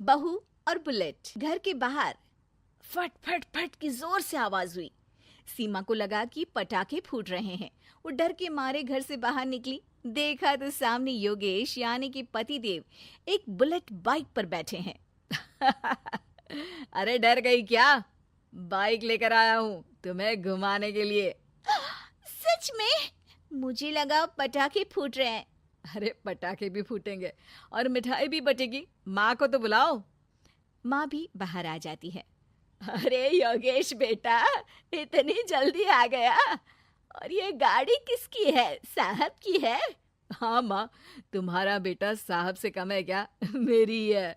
बहू और बुलेट। घर के बाहर फट फट फट की जोर से आवाज हुई। सीमा को लगा कि पटाखे फूट रहे हैं। वो डर के मारे घर से बाहर निकली। देखा तो सामने योगेश यानी कि पतिदेव एक बुलेट बाइक पर बैठे हैं। अरे डर गई क्या? बाइक लेकर आया हूँ तुम्हें घुमाने के लिए। सच में? मुझे लगा पटाखे फूट रहे हैं। अरे पटाखे भी फूटेंगे और मिठाई भी बटेगी। माँ को तो बुलाओ। माँ भी बाहर आ जाती है। अरे योगेश बेटा, इतनी जल्दी आ गया? और ये गाड़ी किसकी है? साहब की है? हाँ माँ, तुम्हारा बेटा साहब से कम है क्या? मेरी ही है।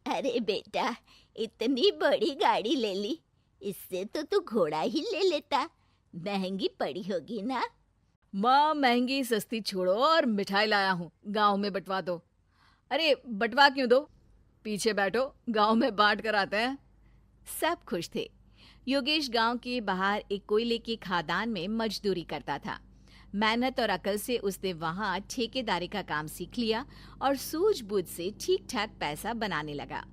अरे बेटा, इतनी बड़ी गाड़ी ले ली, इससे तो तू घोड़ा ही ले लेता। महंगी पड़ी होगी ना? माँ महंगी सस्ती छोड़ो और मिठाई लाया हूँ, गांव में बंटवा दो। अरे बंटवा क्यों दो? पीछे बैठो, गांव में बांट कर आते हैं। सब खुश थे। योगेश गांव के बाहर एक कोयले की खदान में मजदूरी करता था। मेहनत और अकल से उसने वहां ठेकेदारी का काम सीख लिया और सूझबूझ से ठीक ठाक पैसा बनाने लगा।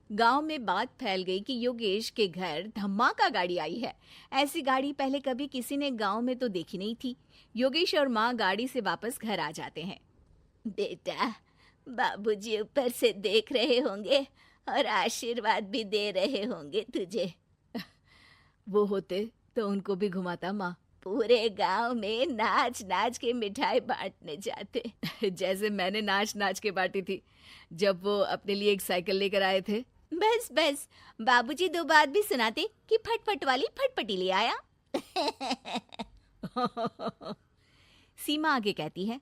गांव में बात फैल गई कि योगेश के घर धमाका गाड़ी आई है। ऐसी गाड़ी पहले कभी किसी ने गांव में तो देखी नहीं थी। योगेश और माँ गाड़ी से वापस घर आ जाते हैं। बेटा, बाबूजी ऊपर से देख रहे होंगे और आशीर्वाद भी दे रहे होंगे तुझे। वो होते तो उनको भी घुमाता माँ। पूरे गांव में नाच नाच के मिठाई बांटने जाते। जैसे मैंने नाच नाच के बांटी थी जब वो अपने लिए एक साइकिल लेकर आए थे। बस बस, बाबूजी दो बात भी सुनाते कि फटफट वाली फटफटी ले आया। सीमा आगे कहती है,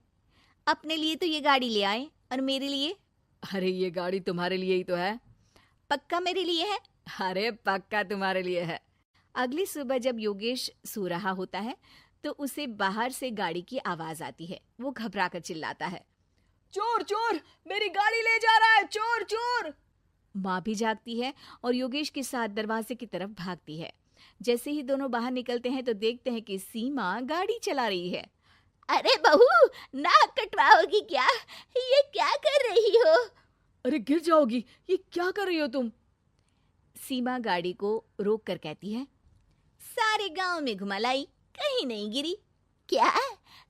अपने लिए तो ये गाड़ी ले आए और मेरे लिए? अरे ये गाड़ी तुम्हारे लिए ही तो है। पक्का मेरे लिए है? अरे पक्का तुम्हारे लिए है। अगली सुबह जब योगेश सो रहा होता है तो उसे बाहर से गाड़ी की आवाज आती है। वो घबरा कर चिल्लाता है, चोर चोर, मेरी गाड़ी ले जा रहा है, चोर चोर। माँ भी जागती है और योगेश के साथ दरवाजे की तरफ भागती है। जैसे ही दोनों बाहर निकलते हैं तो देखते हैं कि सीमा गाड़ी चला रही है। अरे बहू, नाक कटवाओगी क्या? ये क्या कर रही हो? अरे गिर जाओगी, ये क्या कर रही हो तुम? सीमा गाड़ी को रोक कर कहती है, सारे गांव में घुमा लाई, कहीं नहीं गिरी। क्या?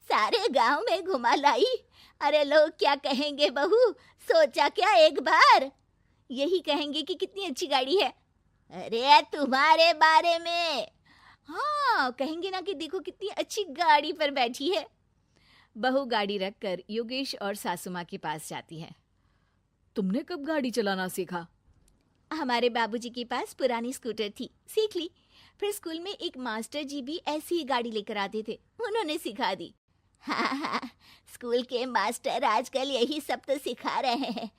सारे गांव में घुमा लाई? अरे लोग क्या कहेंगे बहू? सोचा क्या एक बार? यही कहेंगे कि कितनी अच्छी गाड़ी है। अरे तुम्हारे बारे में। हाँ कहेंगे ना कि देखो कितनी अच्छी गाड़ी पर बैठी है। बहू गाड़ी रखकर योगेश और सासू माँ के पास जाती है। तुमने कब गाड़ी चलाना सीखा? हमारे बाबूजी के पास पुरानी स्कूटर थी, सीख ली। फिर स्कूल में एक मास्टर जी भी ऐसी ही गाड़ी लेकर आते थे, उन्होंने सिखा दी। हाँ हाँ, स्कूल के मास्टर आजकल यही सब तो सिखा रहे हैं।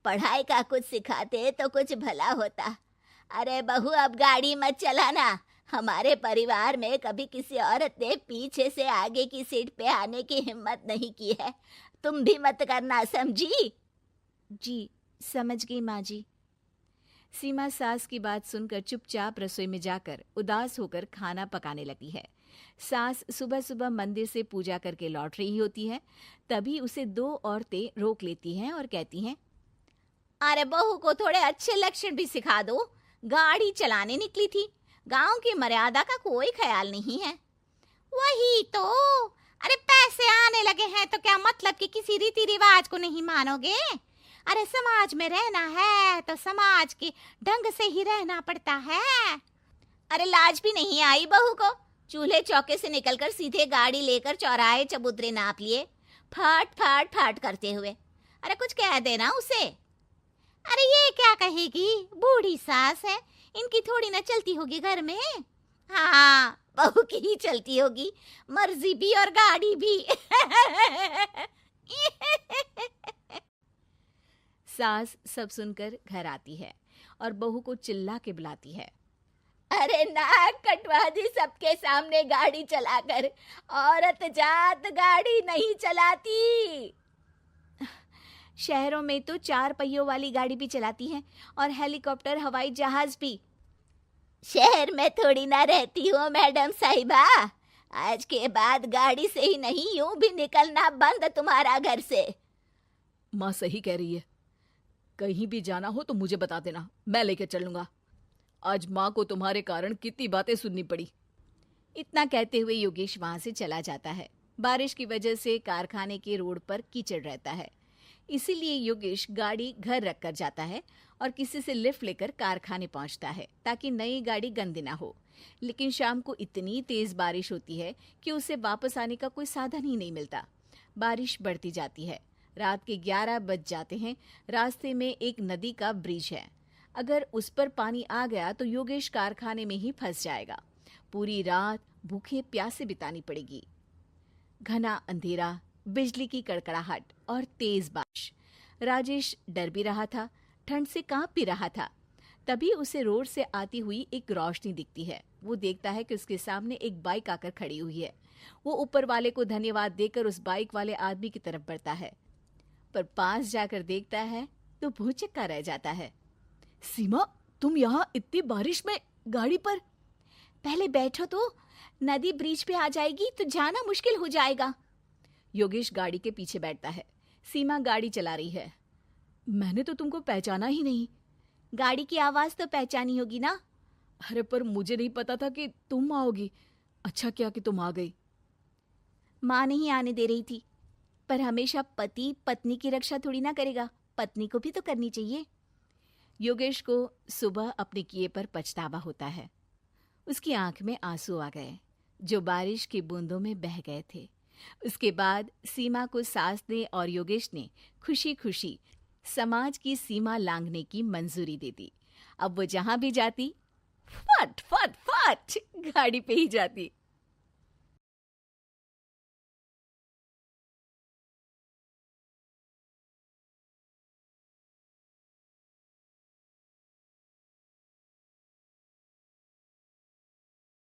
पढ़ाई का कुछ सिखाते तो कुछ भला होता। अरे बहू, अब गाड़ी मत चलाना। हमारे परिवार में कभी किसी औरत ने पीछे से आगे की सीट पे आने की हिम्मत नहीं की है। तुम भी मत करना, समझी? जी समझ गई माँ जी। सीमा सास की बात सुनकर चुपचाप रसोई में जाकर उदास होकर खाना पकाने लगती है। सास सुबह सुबह मंदिर से पूजा करके लौट रही होती है। तभी उसे दो औरतें रोक लेती हैं और कहती हैं, अरे बहू को थोड़े अच्छे लक्षण भी सिखा दो। गाड़ी चलाने निकली थी, गांव की मर्यादा का कोई ख्याल नहीं है। वही तो। अरे पैसे आने लगे हैं तो क्या मतलब कि किसी रीति रिवाज को नहीं मानोगे? अरे समाज में रहना है तो समाज के ढंग से ही रहना पड़ता है। अरे लाज भी नहीं आई बहू को? चूल्हे चौके से निकलकर सीधे गाड़ी लेकर चौराहे चबूतरे नाप लिए, फट फट फट करते हुए। अरे कुछ कह देना उसे। अरे ये क्या कहेगी? बूढ़ी सास है, इनकी थोड़ी ना चलती होगी घर में। हाँ, बहू की ही चलती होगी, मर्जी भी और गाड़ी भी। सास सब सुनकर घर आती है और बहू को चिल्ला के बुलाती है, अरे नाक कटवा दी सबके सामने गाड़ी चलाकर। औरत जात गाड़ी नहीं चलाती। शहरों में तो 4 पहियों वाली गाड़ी भी चलाती हैं और हेलीकॉप्टर, हवाई जहाज भी। शहर में थोड़ी ना रहती हो मैडम साहिबा। आज के बाद गाड़ी से ही नहीं, यूं भी निकलना बंद तुम्हारा घर से। माँ सही कह रही है। कहीं भी जाना हो तो मुझे बता देना, मैं लेकर चलूंगा। आज माँ को तुम्हारे कारण कितनी बातें सुननी पड़ी। इतना कहते हुए योगेश वहां से चला जाता है। बारिश की वजह से कारखाने के रोड पर कीचड़ रहता है, इसीलिए योगेश गाड़ी घर रख कर जाता है और किसी से लिफ्ट लेकर कारखाने पहुंचता है ताकि नई गाड़ी गंदी ना हो। लेकिन शाम को इतनी तेज बारिश होती है कि उसे वापस आने का कोई साधन ही नहीं मिलता। बारिश बढ़ती जाती है। रात के 11 बज जाते हैं। रास्ते में एक नदी का ब्रिज है। अगर उस पर पानी आ गया तो योगेश कारखाने में ही फंस जाएगा। पूरी रात भूखे प्यासे बितानी पड़ेगी। घना अंधेरा, बिजली की कड़कड़ाहट और तेज बारिश। राजेश डर भी रहा था, ठंड से कांप भी रहा था। तभी उसे रोड से आती हुई एक रोशनी दिखती है। वो देखता है कि उसके सामने एक बाइक आकर खड़ी हुई है। वो ऊपर वाले को धन्यवाद देकर उस बाइक वाले आदमी की तरफ बढ़ता है, पर पास जाकर देखता है तो भौचक्का रह जाता है। सीमा, तुम यहाँ इतनी बारिश में गाड़ी पर? पहले बैठो तो, नदी ब्रिज पे आ जाएगी तो जाना मुश्किल हो जाएगा। योगेश गाड़ी के पीछे बैठता है। सीमा गाड़ी चला रही है। मैंने तो तुमको पहचाना ही नहीं। गाड़ी की आवाज तो पहचानी होगी ना। अरे पर मुझे नहीं पता था कि तुम आओगी। अच्छा किया कि तुम आ गई। माँ नहीं आने दे रही थी, पर हमेशा पति पत्नी की रक्षा थोड़ी ना करेगा, पत्नी को भी तो करनी चाहिए। योगेश को सुबह अपने किए पर पछतावा होता है। उसकी आंख में आंसू आ गए जो बारिश की बूंदों में बह गए थे। उसके बाद सीमा को सास ने और योगेश ने खुशी खुशी समाज की सीमा लांघने की मंजूरी दे दी। अब वो जहां भी जाती फट फट फट गाड़ी पे ही जाती।